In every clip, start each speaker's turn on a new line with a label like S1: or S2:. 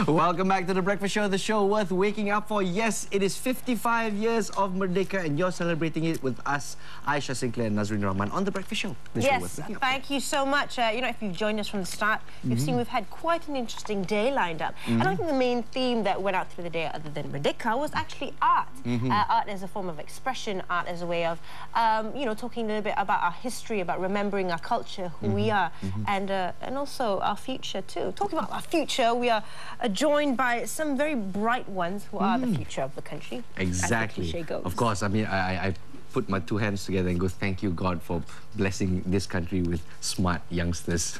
S1: Welcome back to The Breakfast Show, the show worth waking up for. Yes, it is 55 years of Merdeka and you're celebrating it with us, Aisha Sinclair and Nazreen Rahman on The Breakfast Show.
S2: Yes, thank you so much. You know, if you've joined us from the start, you've seen we've had quite an interesting day lined up. And I think the main theme that went out through the day, other than Merdeka, was actually art. Art as a form of expression, art as a way of, you know, talking a little bit about our history, about remembering our culture, who we are, and also our future too. Talking about our future, we are joined by some very bright ones who are the future of the country.
S1: Exactly. Of course, I mean, I put my two hands together and go, thank you, God, for blessing this country with smart youngsters.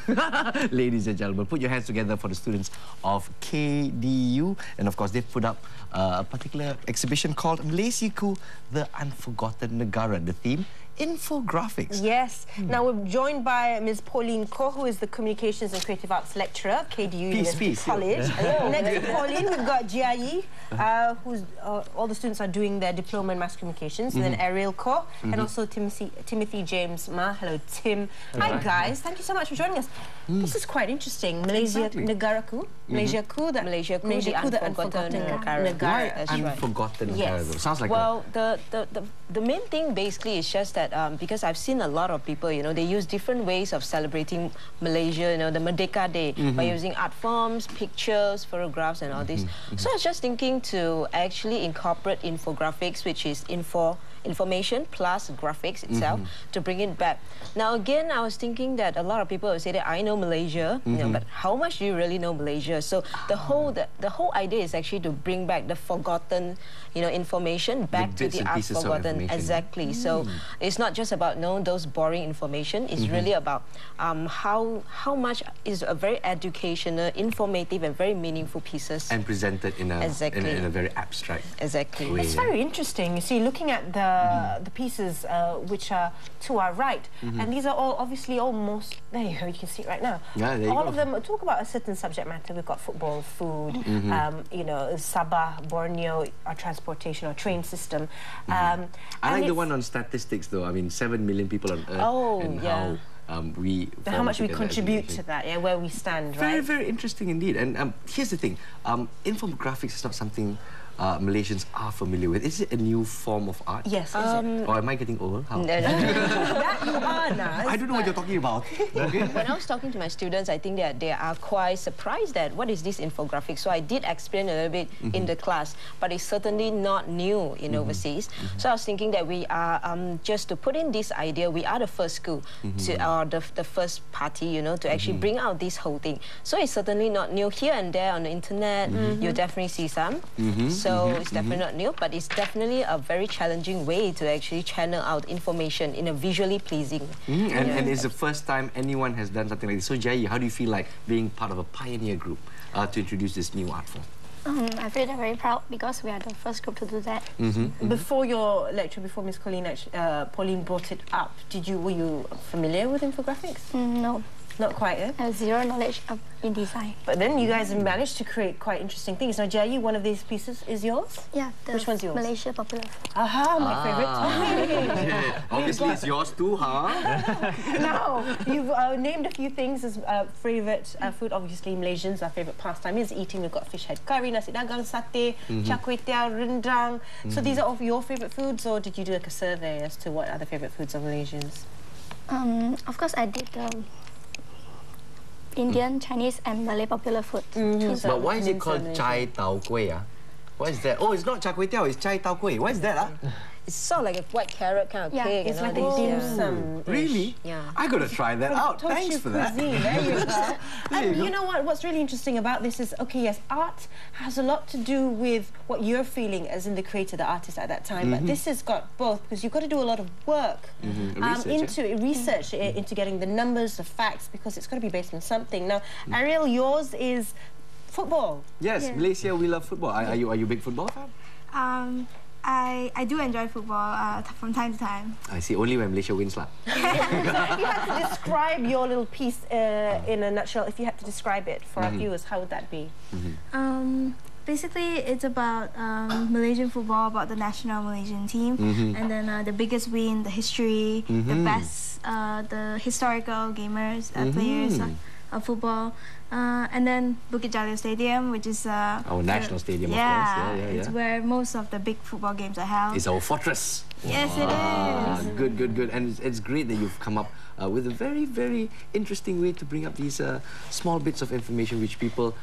S1: Ladies and gentlemen, put your hands together for the students of KDU. And of course, they've put up a particular exhibition called Malaysiaku, the Unforgotten Negara. The theme, infographics.
S2: Yes. Now we're joined by Ms. Pauline Koh, who is the Communications and Creative Arts Lecturer, KDU University College. Next to Pauline, we've got Jiayi, who's all the students are doing their diploma in mass communications, and then Ariel Koh, and also Timothy James Ma. Hello, Tim. Hi, guys. Thank you so much for joining us. This is quite interesting. Malaysiaku, the Unforgotten Negara.
S1: Unforgotten Negara. Sounds like
S3: the main thing basically is just that because I've seen a lot of people, you know, they use different ways of celebrating Malaysia, you know, the Merdeka Day, by using art forms, pictures, photographs and all this. So I was just thinking to actually incorporate infographics, which is information plus graphics itself, to bring it back. Now again, I was thinking that a lot of people will say that I know Malaysia, you know, but how much do you really know Malaysia? So the whole idea is actually to bring back the forgotten, you know, information back to the unforgotten. Exactly. So it's not just about those boring information. It's really about how much is a very educational, informative, and very meaningful pieces,
S1: and presented in a in a very abstract way.
S2: It's very interesting. You see, looking at the pieces which are to our right, and these are all obviously almost, there you go, you can see it right now.
S1: Yeah, there you
S2: all
S1: go.
S2: of them talk about a certain subject matter. We've got football, food, you know, Sabah, Borneo, our transportation, our train system.
S1: I like the one on statistics though. I mean, 7 million people on Earth, and how
S2: much we contribute to that, where we stand, right?
S1: Very, very interesting indeed. And here's the thing, infographics is not something Malaysians are familiar with. Is it a new form of art?
S2: Yes, is it?
S1: Or am I getting old? How?
S2: No. That you are, Naz.
S1: I don't know what you're talking about.
S3: When I was talking to my students, I think that they are quite surprised at what is this infographic. So I did explain a little bit in the class, but it's certainly not new in overseas. So I was thinking that we are, just to put in this idea, we are the first school, or the first party, you know, to actually bring out this whole thing. So it's certainly not new. Here and there on the internet, you'll definitely see some. So it's definitely not new, but it's definitely a very challenging way to actually channel out information in a visually pleasing.
S1: And it's the first time anyone has done something like this. So Jai, how do you feel like being part of a pioneer group to introduce this new art form?
S4: I feel very proud because we are the first group to do that.
S2: Before your lecture, before Miss Pauline brought it up, were you familiar with infographics?
S4: No.
S2: Not quite, eh?
S4: I have zero knowledge in design.
S2: But then you guys have managed to create quite interesting things. Now, Jai, one of these pieces is yours?
S4: Yeah.
S2: Which one's yours?
S4: Malaysia Popular Food.
S2: Aha, my favourite.
S1: Obviously, it's yours too, huh?
S2: Now, you've named a few things as favourite food. Obviously, Malaysians, our favourite pastime is eating. We've got fish head curry, nasi dagang, satay, char kway teow, rendang. So these are all your favourite foods, or did you do like a survey as to what are the favourite foods of Malaysians?
S4: Of course, I did Indian, Chinese, and Malay popular food.
S1: But why is it called chai tau kueh? What is that? Oh, it's not char kway teow, it's chai tau kueh. What is that?
S3: It's sort of like a white carrot kind of cake.
S2: It's like a dim sum.
S1: Really?
S3: Yeah.
S1: I gotta try that out. Thanks for that.
S2: There you go. And you know what? What's really interesting about this is, okay, yes, art has a lot to do with what you're feeling as in the creator, the artist at that time. But this has got both, because you've got to do a lot of work into research, into getting the numbers, the facts, because it's got to be based on something. Now, Ariel, yours is football.
S1: Yes, Malaysia, we love football. Are you a big football fan?
S5: I do enjoy football from time to time.
S1: I see, only when Malaysia wins lah.
S2: If you had to describe your little piece in a nutshell, if you had to describe it for our viewers, how would that be?
S5: Basically, it's about Malaysian football, about the national Malaysian team, and then the biggest win, the history, the best, the historical gamers, players. of football. And then Bukit Jalil Stadium, which is
S1: our national stadium,
S5: yeah,
S1: of course. Yeah.
S5: It's where most of the big football games are held.
S1: It's our fortress.
S5: Yes, it is.
S1: Good. And it's great that you've come up with a very, very interesting way to bring up these small bits of information which people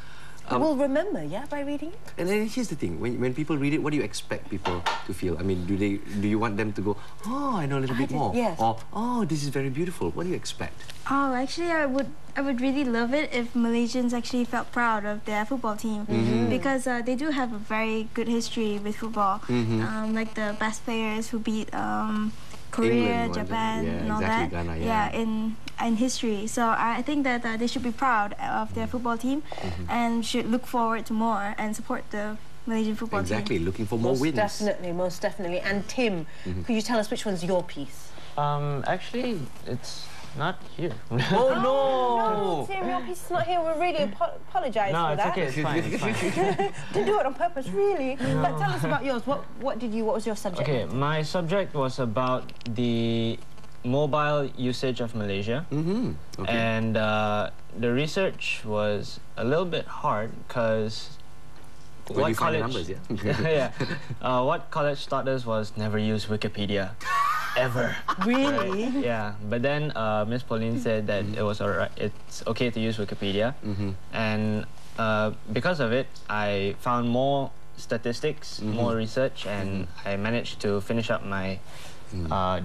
S2: will remember, yeah, by reading it.
S1: And then here's the thing: when people read it, what do you expect people to feel? I mean, do you want them to go, oh, I know a little bit more,
S2: yes.
S1: or oh, this is very beautiful? What do you expect?
S5: Oh, actually, I would really love it if Malaysians actually felt proud of their football team, because they do have a very good history with football. Like the best players who beat Korea,
S1: England,
S5: Japan, and all
S1: exactly,
S5: that.
S1: Ghana,
S5: in history. So I think that they should be proud of their football team and should look forward to more and support the Malaysian football team.
S1: Exactly, looking for more wins.
S2: Most definitely. And Tim, could you tell us which one's your piece?
S6: Actually, it's not here.
S1: Oh
S2: No, Tim, your piece is not here. We really apologise for that.
S6: No, it's okay. It's fine.
S2: Didn't do it on purpose, really. But tell us about yours. What was your subject?
S6: Okay, my subject was about the mobile usage of Malaysia.
S1: Okay.
S6: And the research was a little bit hard because
S1: When you find the numbers,
S6: what college taught us was never use Wikipedia. Ever.
S2: Really?
S6: Right? Yeah. But then Miss Pauline said that it was alright. It's okay to use Wikipedia, and because of it, I found more statistics, more research, and I managed to finish up my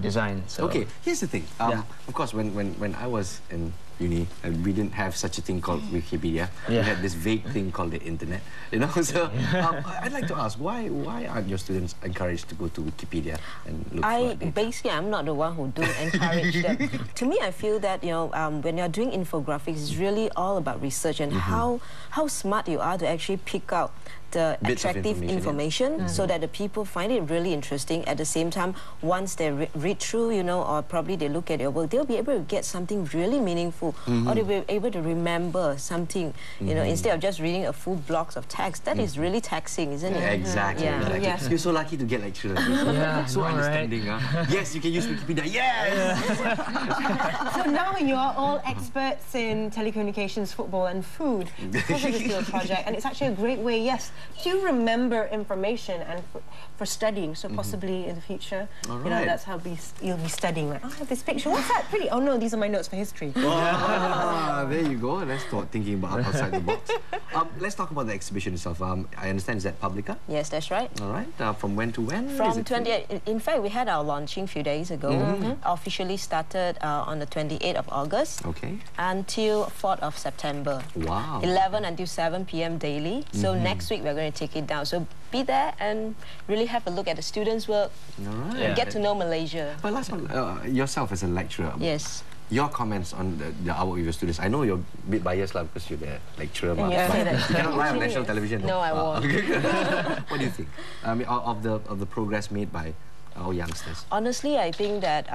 S6: design. So.
S1: Okay. Here's the thing. Of course, when I was in uni, we didn't have such a thing called Wikipedia. We had this vague thing called the internet. You know, so I'd like to ask, why aren't your students encouraged to go to Wikipedia and look for data?
S3: Basically, I'm not the one who do encourage them. To me, I feel that when you're doing infographics, it's really all about research and how smart you are to actually pick out the
S1: Bits of
S3: attractive information so that the people find it really interesting. At the same time, once they read through, or probably they look at your work, they'll be able to get something really meaningful, or they'll be able to remember something, instead of just reading a full blocks of text. That is really taxing, isn't it?
S1: Exactly.
S2: Yes.
S1: You're so lucky to get lecturers like this.
S6: Yeah,
S1: So understanding, huh? Yes, you can use Wikipedia. Yes!
S2: So now you are all experts in telecommunications, football and food because of this little project, and it's actually a great way, yes, to remember information and for studying, so possibly in the future, that's how you'll be studying. Like, oh, I have this picture, what's that? Pretty. Oh no, these are my notes for history.
S1: There you go. Let's start thinking about outside the box. Let's talk about the exhibition itself. I understand, is that Publica?
S3: Yes, that's right.
S1: All right. From when to when?
S3: From 28. In fact, we had our launching a few days ago. Officially started on the 28th of August.
S1: Okay.
S3: Until 4th of September.
S1: Wow.
S3: 11 until 7 p.m. daily. So next week we're going to take it down. So be there and really have a look at the students' work.
S1: All right.
S3: And get to know Malaysia.
S1: But last one, yourself as a lecturer.
S3: Yes.
S1: Your comments on the hour with your students. I know you're a bit biased because you're the lecturer. But
S2: Yeah.
S1: you cannot lie on national television.
S3: No, I won't.
S1: What do you think? I mean, of the progress made by our youngsters?
S3: Honestly, I think that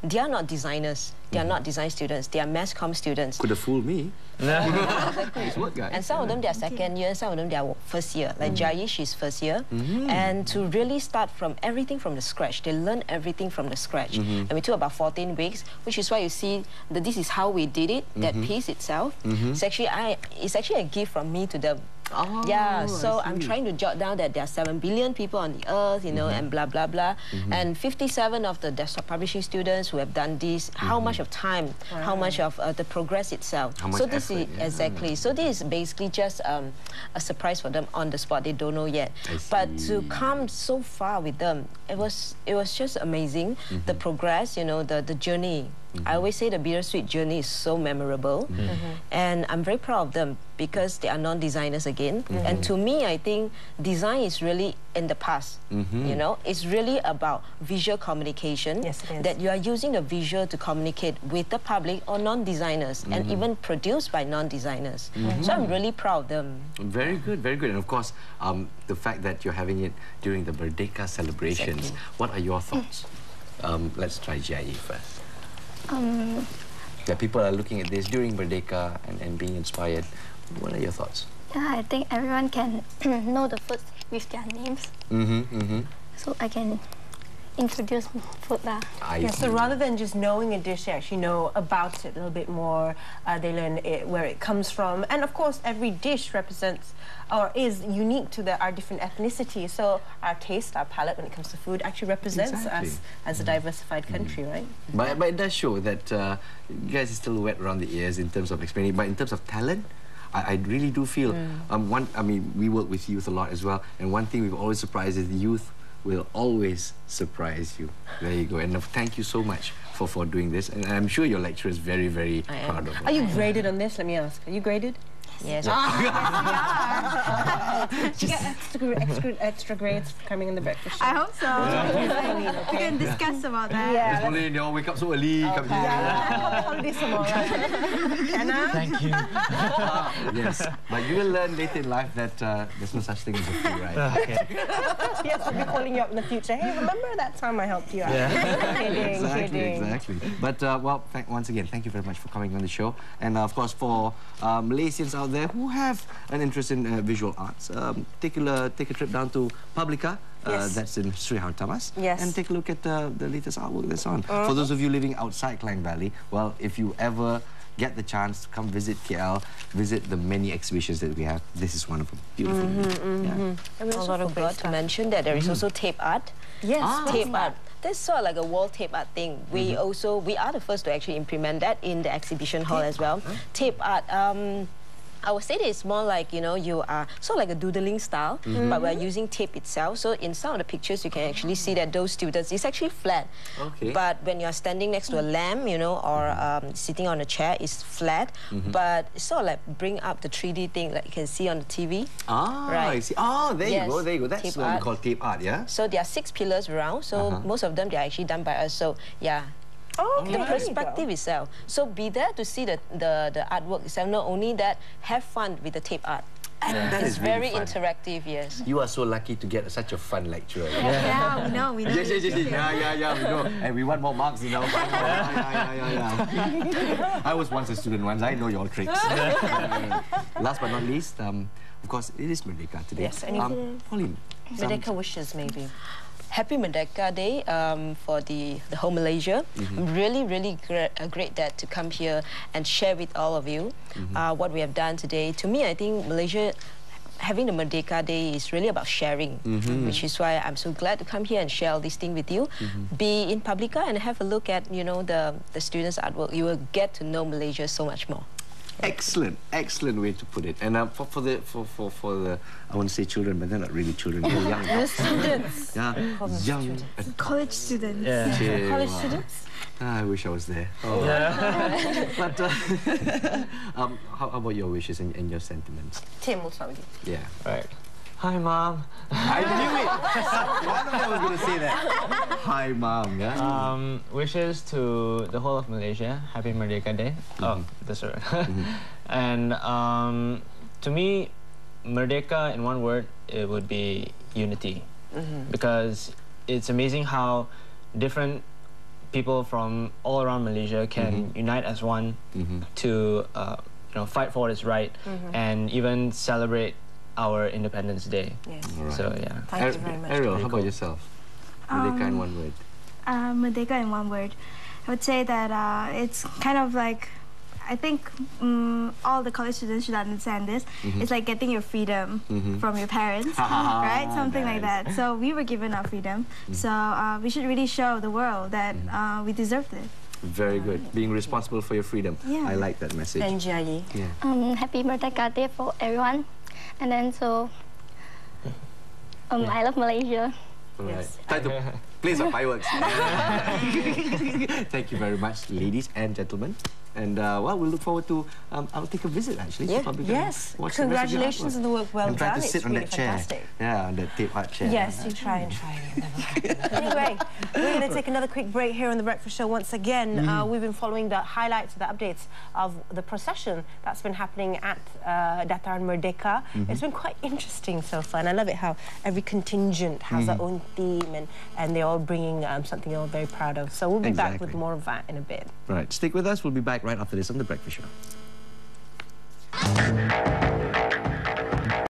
S3: they are not designers. They are not design students. They are mass comm students.
S1: Could have fooled me.
S3: Exactly.
S1: It's what, guys?
S3: And some of them, they are second year, some of them, they are first year. Like Jai, she's first year. And to really start from everything from the scratch, they learn everything from the scratch. And we took about 14 weeks, which is why you see that this is how we did it, that piece itself. It's actually a gift from me to them.
S1: Oh,
S3: Yeah, so
S1: I
S3: I'm
S1: see.
S3: trying to jot down that there are 7 billion people on the earth, and blah, blah, blah. And 57 of the desktop publishing students who have done this, how much of time, how much of the progress itself.
S1: How much
S3: So this
S1: effort,
S3: is, exactly. So this is basically just a surprise for them on the spot. They don't know yet. But to come so far with them, it was just amazing. The progress, the journey. I always say the bittersweet journey is so memorable. And I'm very proud of them because they are non-designers again. And to me, I think design is really in the past. It's really about visual communication.
S2: Yes, it is.
S3: That you are using the visual to communicate with the public or non-designers and even produced by non-designers. So I'm really proud of them.
S1: Very good, very good. And of course, the fact that you're having it during the Merdeka celebrations. What are your thoughts? Let's try Jai first. That people are looking at this during Merdeka and being inspired. What are your thoughts?
S4: Yeah, I think everyone can know the first with their names. So I can introduce food lah.
S2: Yeah, so rather than just knowing a dish, they actually know about it a little bit more. They learn where it comes from. And of course, every dish represents or is unique to our different ethnicities. So our taste, our palate when it comes to food actually represents us as a diversified country, right?
S1: But it does show that you guys are still wet around the ears in terms of explaining. But in terms of talent, I really do feel, we work with youth a lot as well. And one thing we've always surprised is the youth will always surprise you. There you go. And thank you so much for doing this. And I'm sure your lecturer is very, very proud of you.
S2: Are you graded on this? Let me ask. Are you graded?
S3: Yes.
S2: Did you get extra grades for coming in the breakfast show?
S5: I hope so. We can discuss about that.
S1: Miss Pauline, they all wake up so early. Come here.
S2: Holiday some more, right? Anna?
S6: Thank you.
S1: Yes, but you will learn later in life that there's no such thing as a free ride.
S2: Yes, we'll be calling you up in the future. Hey, remember that time I helped you out?
S1: Exactly. But well, once again, thank you very much for coming on the show. And of course, for Malaysians out there who have an interest in visual arts, take a trip down to Publica. That's in Sri Hartamas.
S2: Yes.
S1: And take a look at the latest artwork that's on. For those of you living outside Klang Valley, well, if you ever get the chance to come visit KL, visit the many exhibitions that we have, this is one of them. Beautiful.
S3: I also forgot to mention that there is also tape art.
S2: Yes.
S3: Tape art. That's sort of like a wall tape art thing. We are the first to actually implement that in the exhibition hall as well. Tape art. I would say that it's more like, you know, you are sort of like a doodling style, but we're using tape itself. So in some of the pictures, you can actually see that those students, it's actually flat.
S1: Okay.
S3: But when you're standing next to a lamp, you know, or sitting on a chair, it's flat. But it's sort of like bring up the 3D thing like you can see on the TV.
S1: Ah,
S3: right.
S1: I see. Oh, there you go, there you go. That's what we call tape art, yeah?
S3: So there are 6 pillars around. So most of them, they're actually done by us. So yeah. The perspective itself. So be there to see the artwork itself. Not only that, have fun with the tape art.
S1: That
S3: it's
S1: is really
S3: very
S1: fun.
S3: interactive, yes.
S1: You are so lucky to get such a fun lecturer.
S5: Yeah, we know.
S1: Yes, we know. And we want more marks, you know. I was once a student once. I know your tricks. Last but not least, of course, it is Merdeka today.
S2: Yes, and
S1: Pauline.
S2: Merdeka wishes, maybe.
S3: Happy Merdeka Day for the whole Malaysia. I'm really great that to come here and share with all of you what we have done today. To me, I think Malaysia having the Merdeka Day is really about sharing, which is why I'm so glad to come here and share all these things with you. Be in Publica and have a look at, you know, the students' artwork. You will get to know Malaysia so much more.
S1: Excellent way to put it. And for the I want to say children, but they're not really children. They're young.
S2: The students.
S1: Young
S5: College students.
S6: Yeah.
S2: College students?
S1: I wish I was there. But how about your wishes and your sentiments?
S2: Tim, we'll start with you.
S1: Yeah.
S6: Right. Hi, Mom.
S1: I knew it. One of them was going to say that. Hi, Mom. Yeah.
S6: Wishes to the whole of Malaysia. Happy Merdeka Day. Oh, that's right. And to me, Merdeka, in one word, it would be unity. Because it's amazing how different people from all around Malaysia can unite as one to you know, fight for what is right and even celebrate our Independence Day.
S2: Yes.
S1: Right.
S6: So yeah.
S2: Thank you very much.
S1: Ariel, how about yourself? Merdeka in one word.
S5: Merdeka in one word. I would say that it's kind of like, I think all the college students should understand this. It's like getting your freedom from your parents, right? Something like that. So we were given our freedom. So we should really show the world that we deserved it.
S1: Very good. Being responsible for your freedom.
S5: Yeah.
S1: I like that message.
S2: And Jiayi.
S1: Yeah.
S4: Happy Merdeka Day for everyone. And then I love Malaysia.
S1: All right.
S2: Yes.
S1: Time to play some fireworks. Thank you very much, ladies and gentlemen. And well, we'll look forward to. I'll take a visit actually.
S3: Yeah.
S1: To Publica.
S2: Yes.
S1: Watch the rest of your
S2: Congratulations on the work well
S1: and try
S2: done.
S1: to sit
S2: It's
S1: on
S2: really
S1: that chair.
S2: fantastic.
S1: Yeah, on that tape art chair.
S2: Yes, you try and try and it never happens. Anyway, we're going to take another quick break here on The Breakfast Show once again. We've been following the highlights, the updates of the procession that's been happening at Dataran Merdeka. It's been quite interesting so far, and I love it how every contingent has their own theme and they're all bringing something they're all very proud of. So we'll be back with more of that in a bit.
S1: Right, stick with us. We'll be back right after this on The Breakfast Show.